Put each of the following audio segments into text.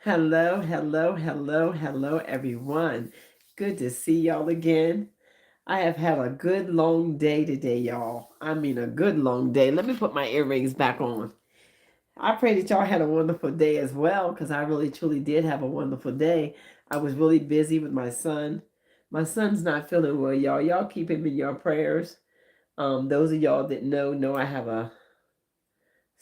Hello, hello, hello, hello, everyone. Good to see y'all again. I have had a good long day today, y'all. I mean, a good long day. Let me put my earrings back on. I pray that y'all had a wonderful day as well, because I really truly did have a wonderful day. I was really busy with my son. My son's not feeling well, y'all. Y'all keep him in your prayers. Those of y'all that know I have a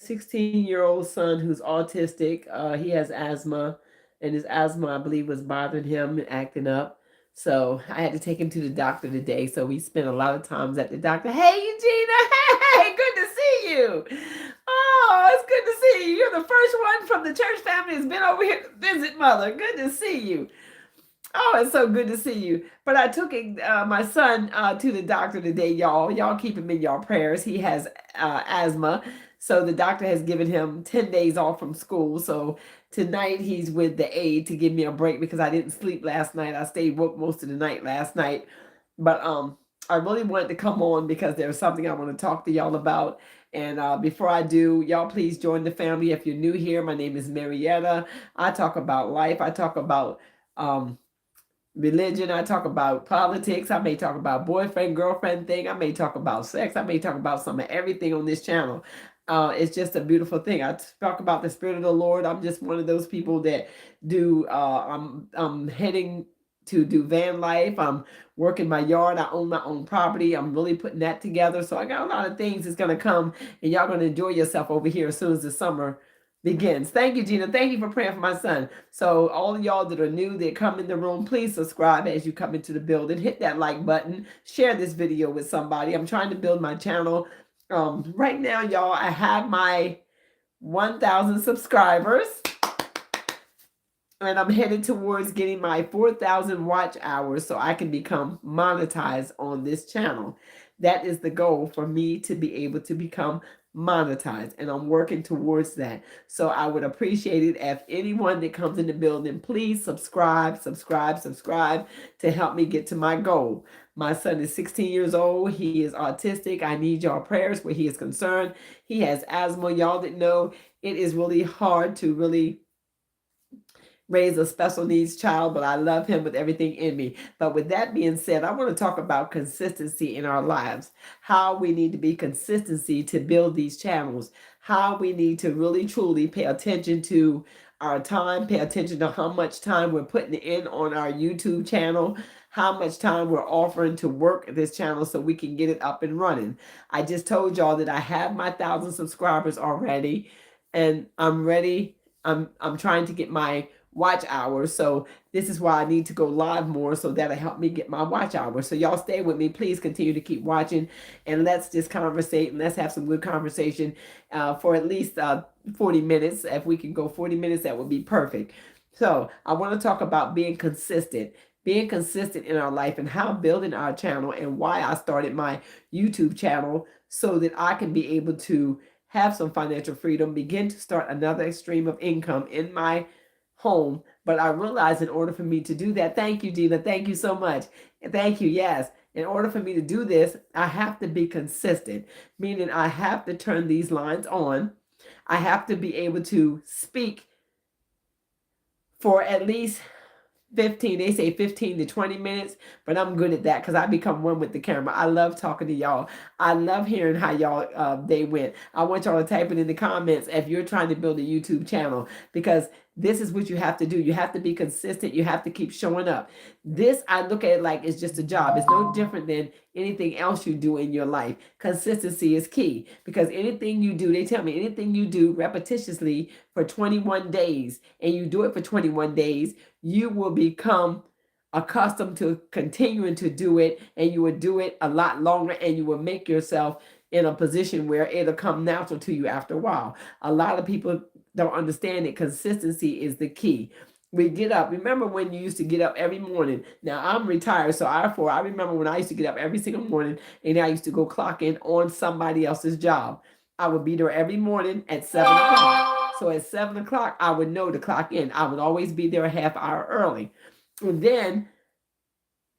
16-year-old son who's autistic. He has asthma, and his asthma, I believe, was bothering him and acting up. So I had to take him to the doctor today. So we spent a lot of times at the doctor. Hey, Eugenia. Hey, good to see you. Oh, it's good to see you. You're the first one from the church family that's been over here to visit mother. Good to see you. Oh, it's so good to see you. But I took my son to the doctor today, y'all. Y'all keep him in your prayers. He has asthma. So the doctor has given him 10 days off from school. So tonight he's with the aide to give me a break because I didn't sleep last night. I stayed woke most of the night last night. But I really wanted to come on because there's something I want to talk to y'all about. And before I do, y'all please join the family. If you're new here, my name is Marietta. I talk about life. I talk about religion. I talk about politics. I may talk about boyfriend, girlfriend thing. I may talk about sex. I may talk about some of everything on this channel. It's just a beautiful thing. I talk about the Spirit of the Lord. I'm just one of those people that do, I'm heading to do van life. I'm working my yard. I own my own property. I'm really putting that together. So I got a lot of things that's going to come, and y'all going to enjoy yourself over here as soon as the summer begins. Thank you, Gina. Thank you for praying for my son. So all of y'all that are new, that come in the room, please subscribe as you come into the building. Hit that like button. Share this video with somebody. I'm trying to build my channel. Right now, y'all, I have my 1,000 subscribers. And I'm headed towards getting my 4,000 watch hours so I can become monetized on this channel. That is the goal for me to be able to become monetized, and I'm working towards that. So I would appreciate it if anyone that comes in the building, please subscribe to help me get to my goal. My son is 16 years old. He is autistic. I need y'all prayers where he is concerned. He has asthma. Y'all didn't know it is really hard to really raise a special needs child, but I love him with everything in me. But with that being said, I want to talk about consistency in our lives, how we need to be consistency to build these channels, how we need to really truly pay attention to our time, pay attention to how much time we're putting in on our YouTube channel, how much time we're offering to work this channel so we can get it up and running. I just told y'all that I have my 1,000 subscribers already, and I'm ready. I'm trying to get my watch hours. So this is why I need to go live more, so that'll help me get my watch hours. So y'all stay with me. Please continue to keep watching, and let's just conversate, and let's have some good conversation for at least 40 minutes. If we can go 40 minutes, that would be perfect. So I want to talk about being consistent in our life, and how building our channel, and why I started my YouTube channel so that I can be able to have some financial freedom, begin to start another stream of income in my home. But I realized in order for me to do that, thank you, Gina, thank you so much. Thank you. Yes. In order for me to do this, I have to be consistent, meaning I have to turn these lines on. I have to be able to speak for at least 15, they say 15 to 20 minutes, but I'm good at that because I become one with the camera. I love talking to y'all. I love hearing how y'all day went. I want y'all to type it in the comments if you're trying to build a YouTube channel, because this is what you have to do. You have to be consistent. You have to keep showing up. This, I look at it like it's just a job. It's no different than anything else you do in your life. Consistency is key, because anything you do, they tell me anything you do repetitiously for 21 days, and you do it for 21 days, you will become accustomed to continuing to do it, and you will do it a lot longer, and you will make yourself in a position where it'll come natural to you after a while. A lot of people don't understand that consistency is the key. We get up. Remember when you used to get up every morning? Now I'm retired, so I remember when I used to get up every single morning, and I used to go clock in on somebody else's job. I would be there every morning at 7 o'clock. So at 7 o'clock, I would know to clock in. I would always be there a half hour early. And then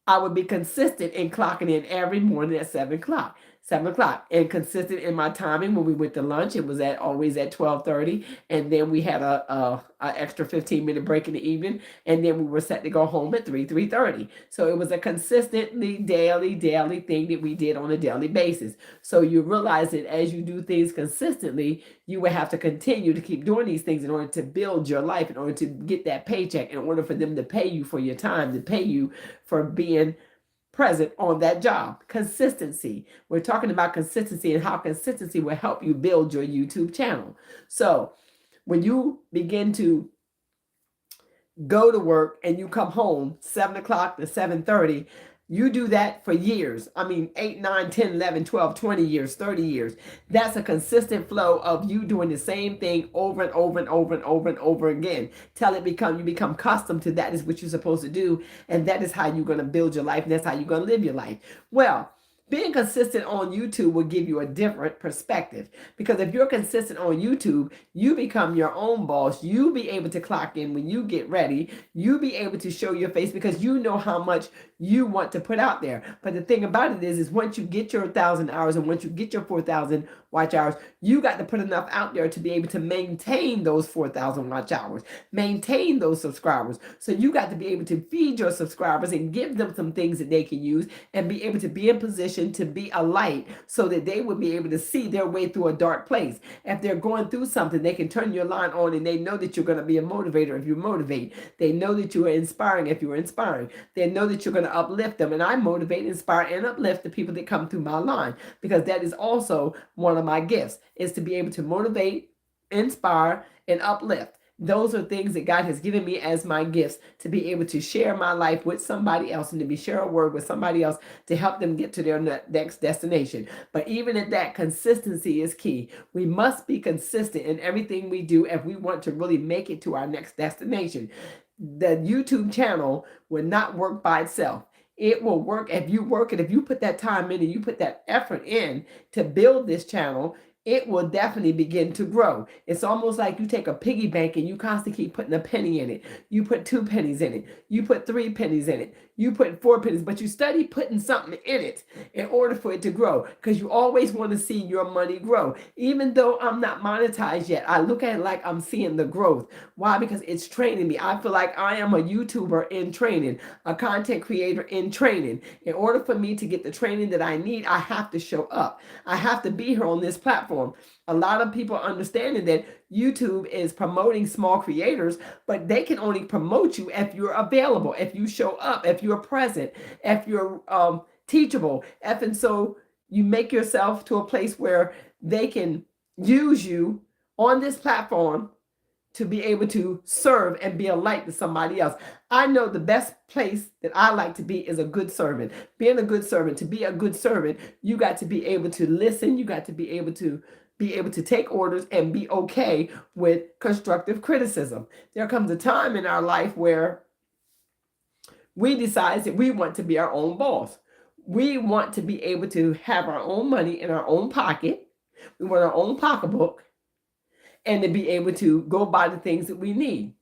I would be consistent in clocking in every morning at 7 o'clock. 7 o'clock. And consistent in my timing, when we went to lunch, it was at always at 12:30, and then we had a extra 15-minute break in the evening, and then we were set to go home at 3:30. So it was a consistently daily thing that we did on a daily basis. So you realize that as you do things consistently, you will have to continue to keep doing these things in order to build your life, in order to get that paycheck, in order for them to pay you for your time, to pay you for being present on that job. Consistency. We're talking about consistency and how consistency will help you build your YouTube channel. So when you begin to go to work and you come home 7 o'clock to 7:30, you do that for years. I mean, 8, 9, 10, 11, 12, 20 years, 30 years. That's a consistent flow of you doing the same thing over and over and over and over and over again till you become accustomed to that is what you're supposed to do. And that is how you're going to build your life. And that's how you're going to live your life. Well, being consistent on YouTube will give you a different perspective, because if you're consistent on YouTube, you become your own boss. You be able to clock in when you get ready. You be able to show your face because you know how much you want to put out there. But the thing about it is once you get your 1,000 hours and once you get your 4,000 watch hours, you got to put enough out there to be able to maintain those 4,000 watch hours, maintain those subscribers. So you got to be able to feed your subscribers and give them some things that they can use and be able to be in position to be a light so that they would be able to see their way through a dark place. If they're going through something, they can turn your line on and they know that you're going to be a motivator if you motivate. They know that you are inspiring if you're inspiring. They know that you're going to uplift them. And I motivate, inspire, and uplift the people that come through my line, because that is also one of my gifts, is to be able to motivate, inspire, and uplift. Those are things that God has given me as my gifts, to be able to share my life with somebody else and to be share a word with somebody else to help them get to their next destination. But even at that, consistency is key. We must be consistent in everything we do if we want to really make it to our next destination. The YouTube channel will not work by itself. It will work if you work it. If you put that time in and you put that effort in to build this channel, it will definitely begin to grow. It's almost like you take a piggy bank and you constantly keep putting a penny in it. You put 2 pennies in it. You put 3 pennies in it. You put 4 pennies, but you study putting something in it in order for it to grow, because you always want to see your money grow. Even though I'm not monetized yet, I look at it like I'm seeing the growth. Why? Because it's training me. I feel like I am a YouTuber in training, a content creator in training. In order for me to get the training that I need, I have to show up. I have to be here on this platform. A lot of people are understanding that YouTube is promoting small creators, but they can only promote you if you're available, if you show up, if you're present, if you're teachable, and so you make yourself to a place where they can use you on this platform to be able to serve and be a light to somebody else. I know the best place that I like to be is a good servant. Being a good servant, to be a good servant, you got to be able to listen. You got to be able to take orders and be okay with constructive criticism. There comes a time in our life where we decide that we want to be our own boss. We want to be able to have our own money in our own pocket. We want our own pocketbook, and to be able to go buy the things that we need.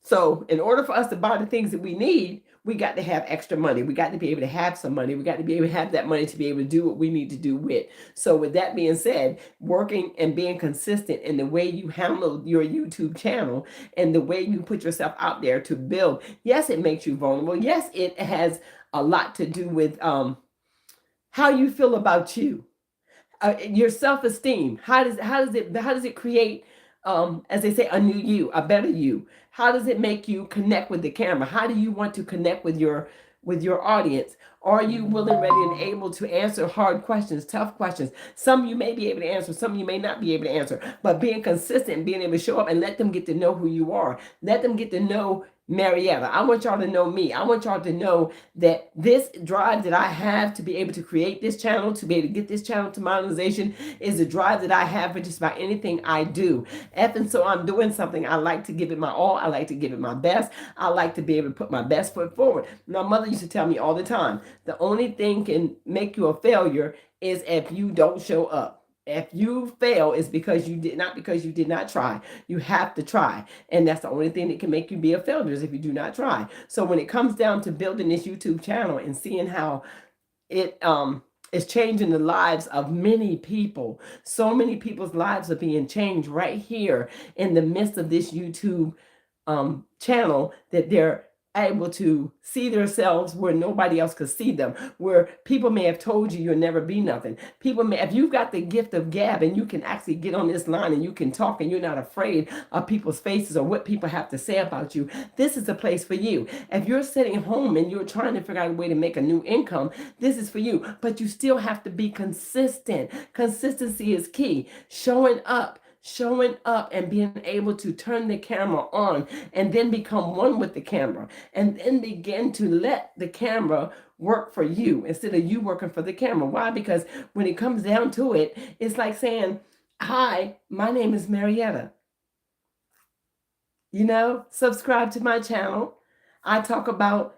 So in order for us to buy the things that we need, we got to have extra money. We got to be able to have some money. We got to be able to have that money to be able to do what we need to do with. So with that being said, working and being consistent in the way you handle your YouTube channel and the way you put yourself out there to build, yes, it makes you vulnerable. Yes, it has a lot to do with how you feel about you. Your self-esteem. How does it create, as they say, a new you, a better you? How does it make you connect with the camera? How do you want to connect with your audience? Are you willing, ready, and able to answer hard questions, tough questions? Some you may be able to answer, some you may not be able to answer. But being consistent, being able to show up and let them get to know who you are. Let them get to know Marietta. I want y'all to know me. I want y'all to know that this drive that I have to be able to create this channel, to be able to get this channel to monetization, is the drive that I have for just about anything I do. And so I'm doing something, I like to give it my all. I like to give it my best. I like to be able to put my best foot forward. My mother used to tell me all the time, the only thing can make you a failure is if you don't show up. If you fail, it's because you did not try. You have to try. And that's the only thing that can make you be a failure, is if you do not try. So when it comes down to building this YouTube channel and seeing how it It's changing the lives of many people. So many people's lives are being changed right here in the midst of this YouTube channel, that they're able to see themselves where nobody else could see them, where people may have told you you'll never be nothing. People may, if you've got the gift of gab and you can actually get on this line and you can talk and you're not afraid of people's faces or what people have to say about you, this is the place for you. If you're sitting home and you're trying to figure out a way to make a new income, this is for you. But you still have to be consistent. Consistency is key. Showing up and being able to turn the camera on and then become one with the camera and then begin to let the camera work for you instead of you working for the camera. Why? Because when it comes down to it, it's like saying, hi, my name is Marietta. Subscribe to my channel. I talk about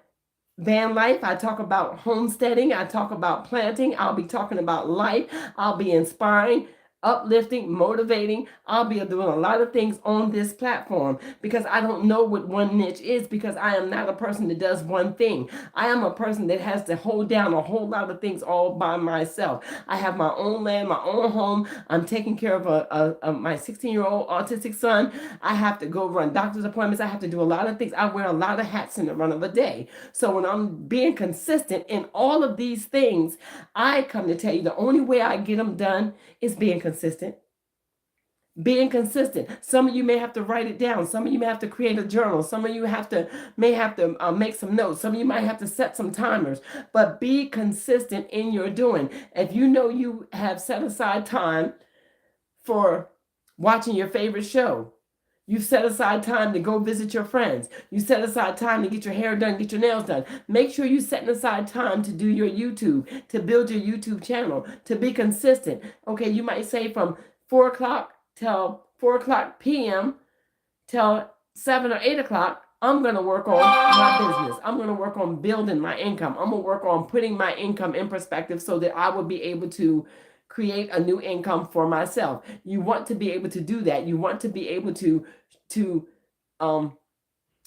van life. I talk about homesteading. I talk about planting. I'll be talking about life. I'll be inspiring, uplifting, motivating. I'll be doing a lot of things on this platform because I don't know what one niche is, because I am not a person that does one thing. I am a person that has to hold down a whole lot of things all by myself. I have my own land, my own home. I'm taking care of my 16-year-old autistic son. I have to go run doctor's appointments. I have to do a lot of things. I wear a lot of hats in the run of a day. So when I'm being consistent in all of these things, I come to tell you the only way I get them done is being consistent. Being consistent. Some of you may have to write it down. Some of you may have to create a journal. Some of you may have to make some notes. Some of you might have to set some timers. But be consistent in your doing. If you know you have set aside time for watching your favorite show, you set aside time to go visit your friends, you set aside time to get your hair done, get your nails done. Make sure you're setting aside time to do your YouTube, to build your YouTube channel, to be consistent. Okay, you might say from 4 o'clock till 4 o'clock p.m. till 7 or 8 o'clock, I'm going to work on my business. I'm going to work on building my income. I'm going to work on putting my income in perspective so that I will be able to create a new income for myself. You want to be able to do that. You want to be able to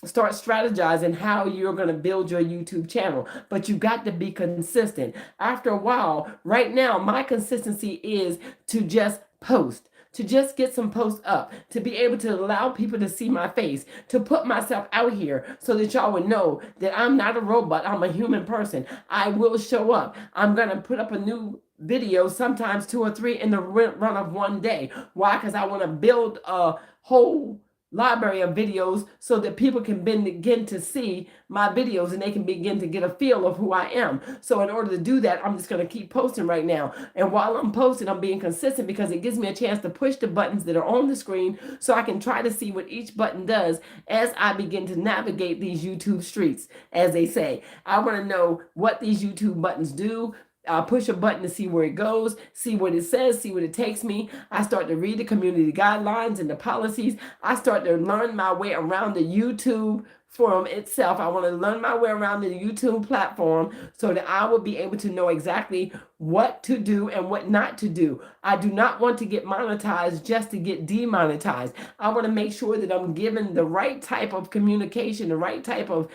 start strategizing how you're going to build your YouTube channel, but you got to be consistent. After a while, right now, my consistency is to just post, to just get some posts up, to be able to allow people to see my face, to put myself out here so that y'all would know that I'm not a robot, I'm a human person. I will show up. I'm going to put up a new video, sometimes 2 or 3 in the run of one day. Why? Because I want to build a whole library of videos so that people can begin to see my videos and they can begin to get a feel of who I am. So in order to do that, I'm just going to keep posting right now. And while I'm posting, I'm being consistent because it gives me a chance to push the buttons that are on the screen so I can try to see what each button does as I begin to navigate these YouTube streets, as they say. I want to know what these YouTube buttons do. I'll push a button to see where it goes, see what it says, see what it takes me. I start to read the community guidelines and the policies. I start to learn my way around the YouTube forum itself. I want to learn my way around the YouTube platform so that I will be able to know exactly what to do and what not to do. I do not want to get monetized just to get demonetized. I want to make sure that I'm given the right type of communication, the right type of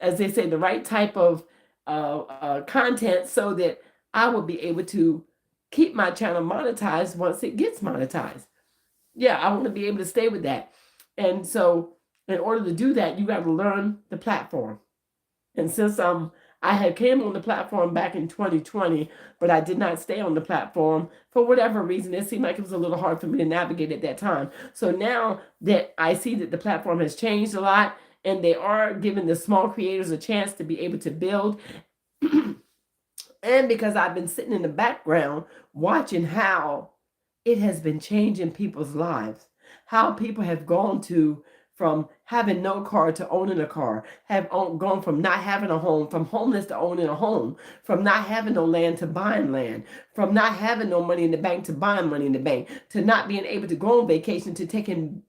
as they say, the right type of content so that I will be able to keep my channel monetized once it gets monetized. Yeah, I want to be able to stay with that. And so in order to do that, you got to learn the platform. And since I had came on the platform back in 2020, but I did not stay on the platform for whatever reason. It seemed like it was a little hard for me to navigate at that time. So now that I see that the platform has changed a lot, and they are giving the small creators a chance to be able to build. And because I've been sitting in the background watching how it has been changing people's lives, how people have gone from having no car to owning a car, have gone from not having a home, from homeless to owning a home, from not having no land to buying land, from not having no money in the bank to buying money in the bank, to not being able to go on vacation, to taking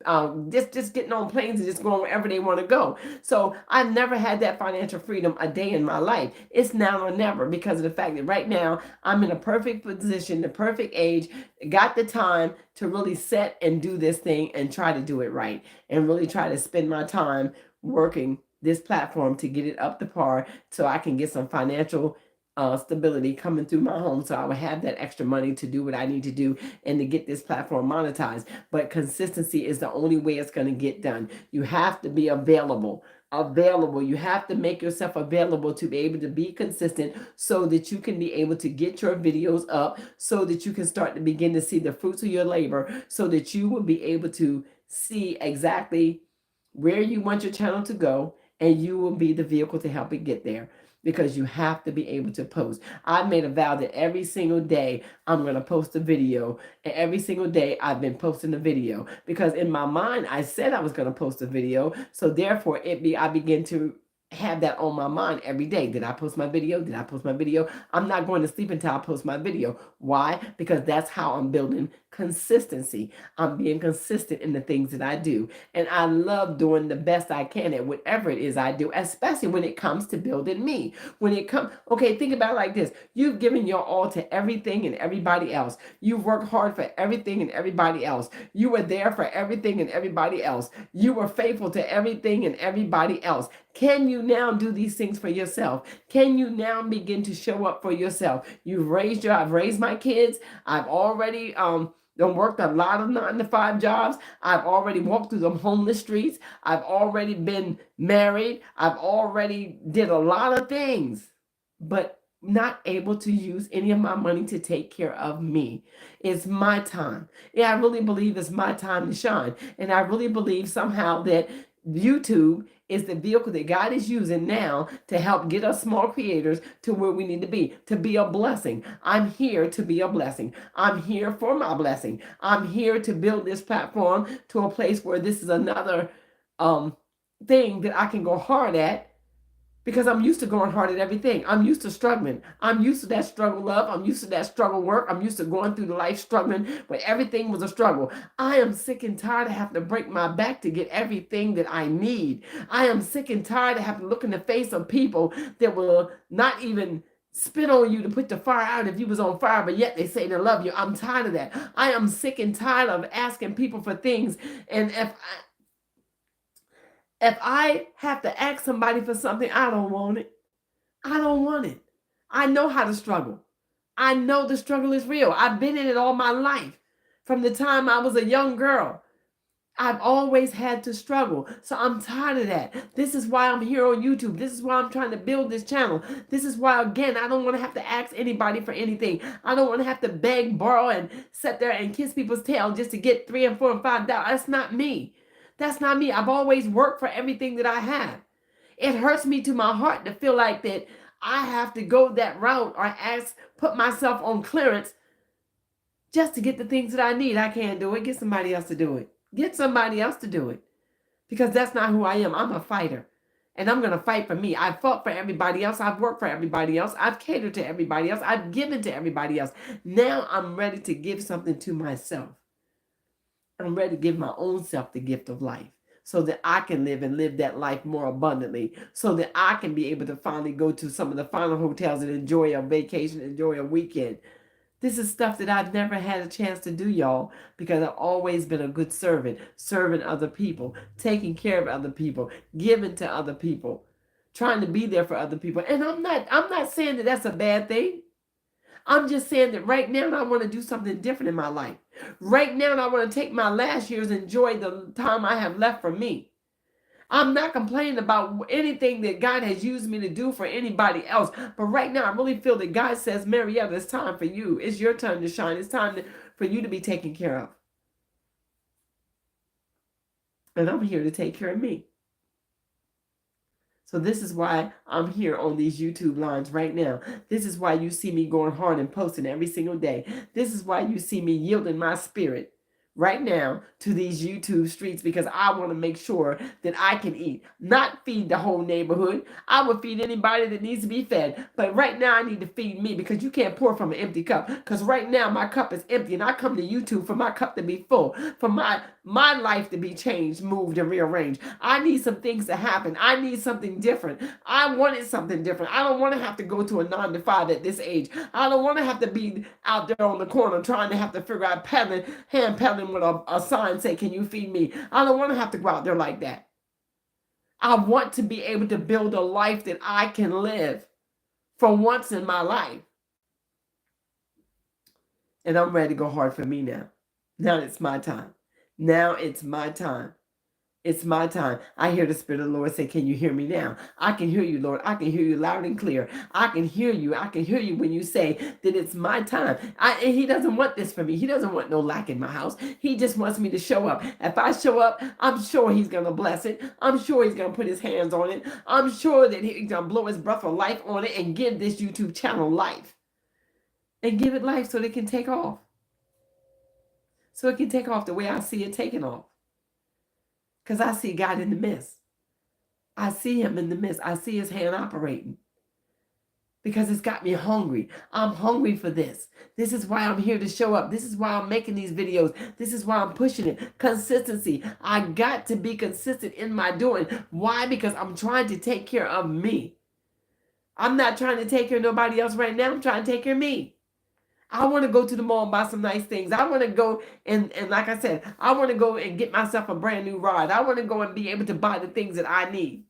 just getting on planes and just going wherever they want to go. So I've never had that financial freedom a day in my life. It's now or never, because of the fact that right now I'm in a perfect position, the perfect age, got the time to really set and do this thing and try to do it right, and really try to spend my time working this platform to get it up to par so I can get some financial stability coming through my home, so I would have that extra money to do what I need to do and to get this platform monetized. But consistency is the only way it's going to get done. You have to be available. You have to make yourself available to be able to be consistent so that you can be able to get your videos up, so that you can start to begin to see the fruits of your labor, so that you will be able to see exactly where you want your channel to go, and you will be the vehicle to help it get there, because you have to be able to post. I made a vow that every single day I'm going to post a video, and every single day I've been posting a video, because in my mind I said I was going to post a video, so therefore I begin to have that on my mind every day. Did I post my video? Did I post my video? I'm not going to sleep until I post my video. Why? Because that's how I'm building consistency. I'm being consistent in the things that I do. And I love doing the best I can at whatever it is I do, especially when it comes to building me. When it comes, okay, think about it like this. You've given your all to everything and everybody else. You've worked hard for everything and everybody else. You were there for everything and everybody else. You were faithful to everything and everybody else. Can you now do these things for yourself? Can you now begin to show up for yourself? I've raised my kids. I've already done worked a lot of 9-to-5 jobs. I've already walked through the homeless streets. I've already been married. I've already did a lot of things, but not able to use any of my money to take care of me. It's my time. Yeah, I really believe it's my time to shine. And I really believe somehow that YouTube is the vehicle that God is using now to help get us small creators to where we need to be a blessing. I'm here to be a blessing. I'm here for my blessing. I'm here to build this platform to a place where this is another thing that I can go hard at, because I'm used to going hard at everything. I'm used to struggling. I'm used to that struggle love. I'm used to that struggle work. I'm used to going through the life struggling where everything was a struggle. I am sick and tired of having to break my back to get everything that I need. I am sick and tired of having to look in the face of people that will not even spit on you to put the fire out if you was on fire, but yet they say they love you. I'm tired of that. I am sick and tired of asking people for things, and if I have to ask somebody for something, I don't want it. I don't want it. I know how to struggle. I know the struggle is real. I've been in it all my life. From the time I was a young girl, I've always had to struggle. So I'm tired of that. This is why I'm here on YouTube. This is why I'm trying to build this channel. This is why, again, I don't want to have to ask anybody for anything. I don't want to have to beg, borrow, and sit there and kiss people's tail just to get $3 and $4 and $5. That's not me. That's not me. I've always worked for everything that I have. It hurts me to my heart to feel like that I have to go that route or put myself on clearance just to get the things that I need. I can't do it. Get somebody else to do it. Get somebody else to do it. Because that's not who I am. I'm a fighter. And I'm going to fight for me. I've fought for everybody else. I've worked for everybody else. I've catered to everybody else. I've given to everybody else. Now I'm ready to give something to myself. I'm ready to give my own self the gift of life so that I can live that life more abundantly, so that I can be able to finally go to some of the final hotels and enjoy a vacation, enjoy a weekend. This is stuff that I've never had a chance to do, y'all, because I've always been a good servant, serving other people, taking care of other people, giving to other people, trying to be there for other people. And I'm not saying that that's a bad thing. I'm just saying that right now I want to do something different in my life. Right now I want to take my last years and enjoy the time I have left for me. I'm not complaining about anything that God has used me to do for anybody else. But right now I really feel that God says, Marietta, it's time for you. It's your time to shine. It's time for you to be taken care of. And I'm here to take care of me. So this is why I'm here on these YouTube lines right now. This is why you see me going hard and posting every single day. This is why you see me yielding my spirit right now to these YouTube streets, because I want to make sure that I can eat, not feed the whole neighborhood. I will feed anybody that needs to be fed. But right now I need to feed me, because you can't pour from an empty cup. Because right now my cup is empty, and I come to YouTube for my cup to be full, for my life to be changed, moved, and rearranged. I need some things to happen. I need something different. I wanted something different. I don't want to have to go to a 9-to-5 at this age. I don't want to have to be out there on the corner trying to have to figure out hand pedaling with a sign say, can you feed me? I don't want to have to go out there like that. I want to be able to build a life that I can live for once in my life. And I'm ready to go hard for me now. Now it's my time. Now it's my time. It's my time. I hear the Spirit of the Lord say, can you hear me now? I can hear you, Lord. I can hear you loud and clear. I can hear you. I can hear you when you say that it's my time. And he doesn't want this for me. He doesn't want no lack in my house. He just wants me to show up. If I show up, I'm sure he's going to bless it. I'm sure he's going to put his hands on it. I'm sure that he's going to blow his breath of life on it and give this YouTube channel life. And give it life so that it can take off. So it can take off the way I see it taking off. Because I see God in the midst. I see him in the midst. I see his hand operating. Because it's got me hungry. I'm hungry for this. This is why I'm here to show up. This is why I'm making these videos. This is why I'm pushing it. Consistency. I got to be consistent in my doing. Why? Because I'm trying to take care of me. I'm not trying to take care of nobody else right now. I'm trying to take care of me. I want to go to the mall and buy some nice things. I want to go and like I said, I want to go and get myself a brand new ride. I want to go and be able to buy the things that I need.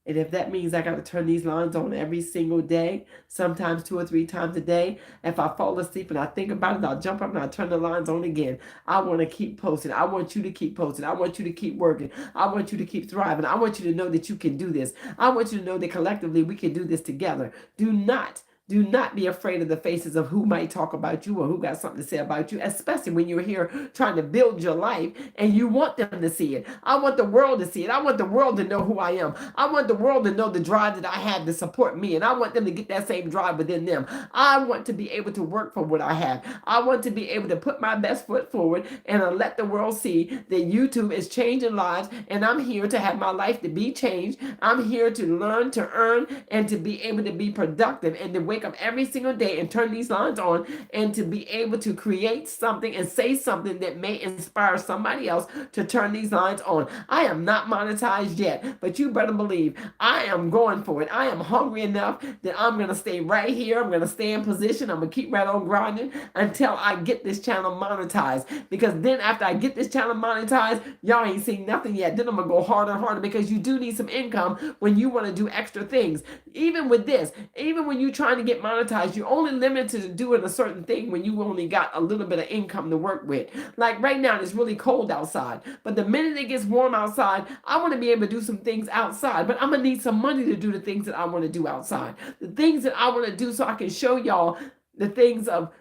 And if that means I got to turn these lines on every single day, sometimes 2 or 3 times a day, if I fall asleep and I think about it, I'll jump up and I'll turn the lines on again. I want to keep posting. I want you to keep posting. I want you to keep working. I want you to keep thriving. I want you to know that you can do this. I want you to know that collectively we can do this together. Do not be afraid of the faces of who might talk about you or who got something to say about you, especially when you're here trying to build your life and you want them to see it. I want the world to see it. I want the world to know who I am. I want the world to know the drive that I have to support me, and I want them to get that same drive within them. I want to be able to work for what I have. I want to be able to put my best foot forward and let the world see that YouTube is changing lives, and I'm here to have my life to be changed. I'm here to learn, to earn, and to be able to be productive and to wake up every single day and turn these lines on and to be able to create something and say something that may inspire somebody else to turn these lines on. I am not monetized yet, but you better believe I am going for it. I am hungry enough that I'm going to stay right here. I'm going to stay in position. I'm going to keep right on grinding until I get this channel monetized, because then after I get this channel monetized, y'all ain't seen nothing yet. Then I'm going to go harder and harder, because you do need some income when you want to do extra things. Even with this, even when you're trying to get monetized, you're only limited to doing a certain thing when you only got a little bit of income to work with. Like right now, it's really cold outside, but the minute it gets warm outside, I want to be able to do some things outside, but I'm going to need some money to do the things that I want to do outside. The things that I want to do so I can show y'all the things of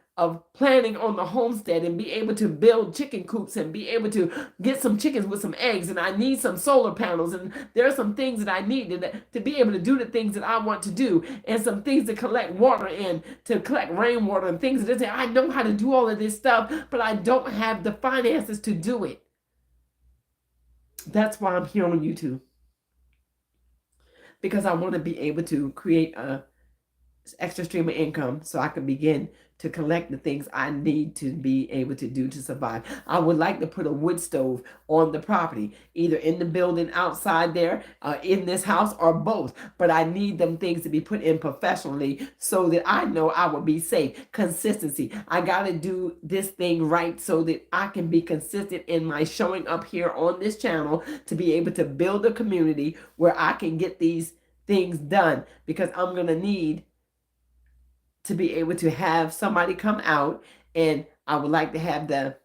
planning on the homestead and be able to build chicken coops and be able to get some chickens with some eggs, and I need some solar panels, and there are some things that I need to be able to do the things that I want to do, and some things to collect water and to collect rainwater and things that I know how to do all of this stuff, but I don't have the finances to do it. That's why I'm here on YouTube, because I want to be able to create a extra stream of income so I can begin to collect the things I need to be able to do to survive. I would like to put a wood stove on the property, either in the building outside there, in this house, or both. But I need them things to be put in professionally so that I know I will be safe. Consistency. I got to do this thing right so that I can be consistent in my showing up here on this channel to be able to build a community where I can get these things done, because I'm going to need to be able to have somebody come out, and I would like to have the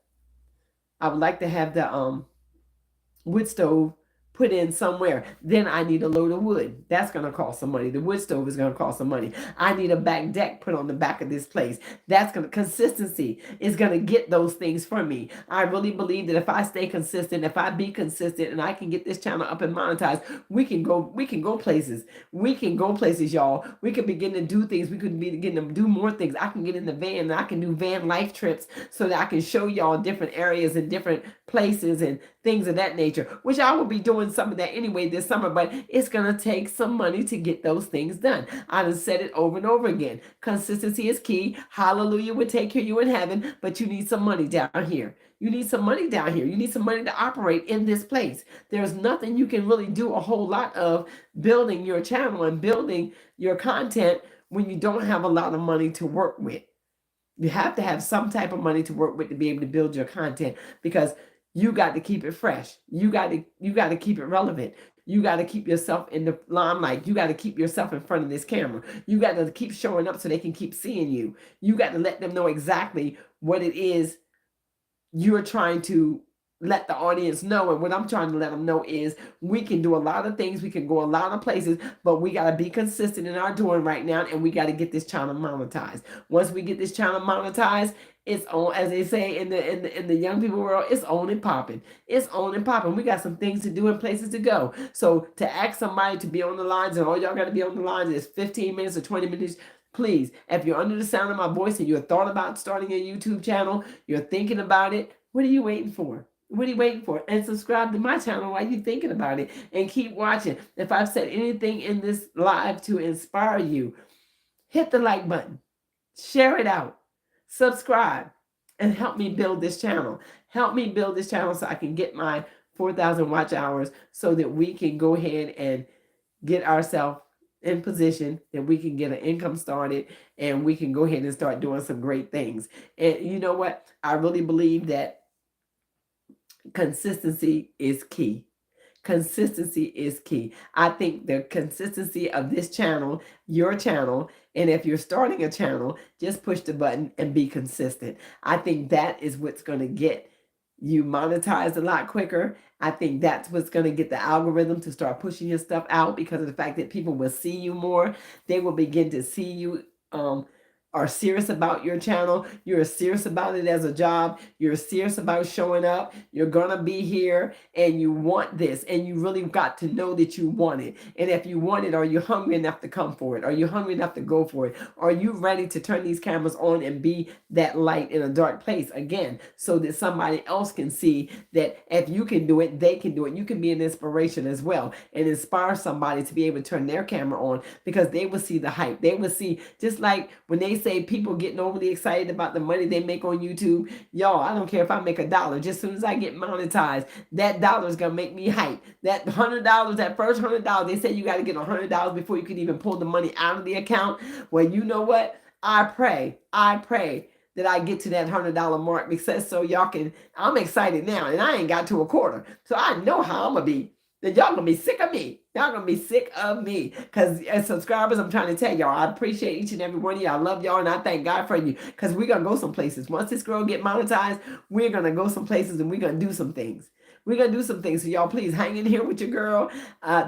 wood stove put in somewhere. Then I need a load of wood. That's going to cost some money. The wood stove is going to cost some money. I need a back deck put on the back of this place. That's going to, consistency is going to get those things for me. I really believe that if I stay consistent, if I be consistent, and I can get this channel up and monetized, we can go places. We can go places, y'all. We can begin to do things. We could begin to do more things. I can get in the van and I can do van life trips so that I can show y'all different areas and different places and things of that nature, which I will be doing some of that anyway this summer, but it's going to take some money to get those things done. I've said it over and over again. Consistency is key. Hallelujah will take care of you in heaven, but you need some money down here. You need some money down here. You need some money to operate in this place. There's nothing you can really do a whole lot of building your channel and building your content when you don't have a lot of money to work with. You have to have some type of money to work with to be able to build your content, because you got to keep it fresh. You got to keep it relevant. You got to keep yourself in the limelight. You got to keep yourself in front of this camera. You got to keep showing up so they can keep seeing you. You got to let them know exactly what it is you're trying to let the audience know. And what I'm trying to let them know is we can do a lot of things, we can go a lot of places, but we got to be consistent in our doing right now, and we got to get this channel monetized. Once we get this channel monetized, it's on, as they say in the young people world, it's on and popping. It's on and popping. We got some things to do and places to go. So to ask somebody to be on the lines, and all y'all got to be on the lines is 15 minutes or 20 minutes. Please, if you're under the sound of my voice and you're thought about starting a YouTube channel, you're thinking about it, what are you waiting for? What are you waiting for? And subscribe to my channel while you're thinking about it, and keep watching. If I've said anything in this live to inspire you, hit the like button, share it out, subscribe, and help me build this channel. Help me build this channel so I can get my 4,000 watch hours, so that we can go ahead and get ourselves in position, that we can get an income started, and we can go ahead and start doing some great things. And you know what? I really believe that consistency is key. Consistency is key. I think the consistency of this channel, your channel, and if you're starting a channel, just push the button and be consistent. I think that is what's going to get you monetized a lot quicker. I think that's what's going to get the algorithm to start pushing your stuff out, because of the fact that people will see you more. They will begin to see you are serious about your channel. You're serious about it as a job. You're serious about showing up. You're going to be here and you want this, and you really got to know that you want it. And if you want it, are you hungry enough to come for it? Are you hungry enough to go for it? Are you ready to turn these cameras on and be that light in a dark place again, so that somebody else can see that if you can do it, they can do it. You can be an inspiration as well, and inspire somebody to be able to turn their camera on, because they will see the hype. They will see, just like when they say people getting overly excited about the money they make on YouTube. Y'all, I don't care if I make $1. Just as soon as I get monetized, that dollar is gonna make me hype. That $100, that first $100, they say you got to get $100 before you can even pull the money out of the account. Well, you know what? I pray that I get to that $100 mark, because so y'all can. I'm excited now, and I ain't got to a quarter, so I know how I'm gonna be. That y'all gonna be sick of me. Y'all gonna be sick of me. Because as subscribers, I'm trying to tell y'all, I appreciate each and every one of y'all. I love y'all, and I thank God for you. Because we're gonna go some places. Once this girl get monetized, we're gonna go some places, and we're gonna do some things. We're gonna do some things. So y'all, please hang in here with your girl.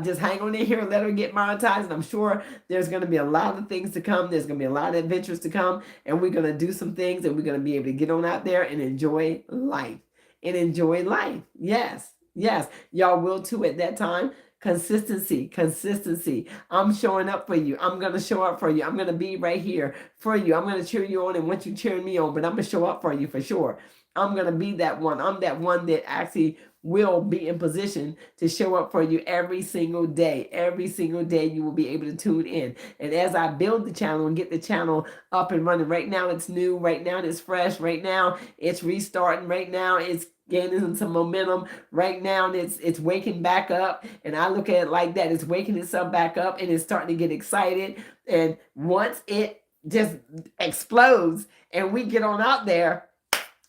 Just hang on in here and let her get monetized. And I'm sure there's gonna be a lot of things to come. There's gonna be a lot of adventures to come, and we're gonna do some things, and we're gonna be able to get on out there and enjoy life. And enjoy life. Yes. Yes, y'all will too at that time. Consistency, consistency. I'm showing up for you. I'm going to show up for you. I'm going to be right here for you. I'm going to cheer you on and want you cheering me on, but I'm going to show up for you for sure. I'm going to be that one. I'm that one that actually will be in position to show up for you every single day. Every single day you will be able to tune in. And as I build the channel and get the channel up and running, right now it's new, right now it's fresh, right now it's restarting, right now it's gaining some momentum, right now it's waking back up. And I look at it like that. It's waking itself back up, and it's starting to get excited. And once it just explodes and we get on out there,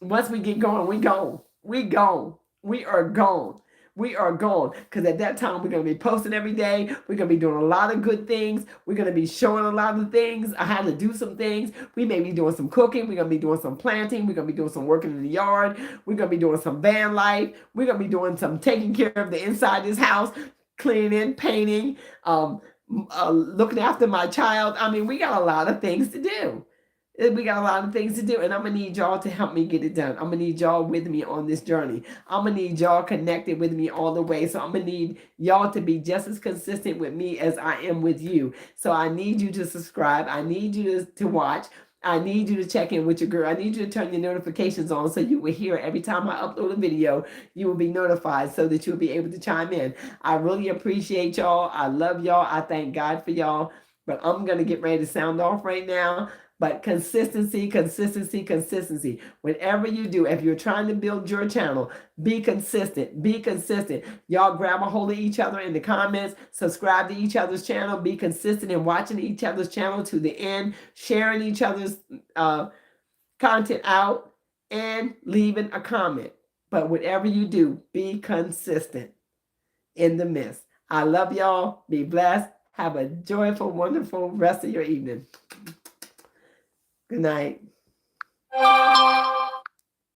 once we get going, we gone. We gone. We are gone. We are gone. Because at that time, we're going to be posting every day. We're going to be doing a lot of good things. We're going to be showing a lot of things. I had to do some things. We may be doing some cooking. We're going to be doing some planting. We're going to be doing some working in the yard. We're going to be doing some van life. We're going to be doing some taking care of the inside of this house, cleaning, painting, looking after my child. I mean, we got a lot of things to do. We got a lot of things to do, and I'm going to need y'all to help me get it done. I'm going to need y'all with me on this journey. I'm going to need y'all connected with me all the way. So I'm going to need y'all to be just as consistent with me as I am with you. So I need you to subscribe. I need you to watch. I need you to check in with your girl. I need you to turn your notifications on so you will hear every time I upload a video. You will be notified so that you'll be able to chime in. I really appreciate y'all. I love y'all. I thank God for y'all. But I'm going to get ready to sound off right now. But consistency, consistency, consistency. Whatever you do, if you're trying to build your channel, be consistent. Be consistent. Y'all grab a hold of each other in the comments. Subscribe to each other's channel. Be consistent in watching each other's channel to the end. Sharing each other's content out and leaving a comment. But whatever you do, be consistent in the midst. I love y'all. Be blessed. Have a joyful, wonderful rest of your evening. Good night.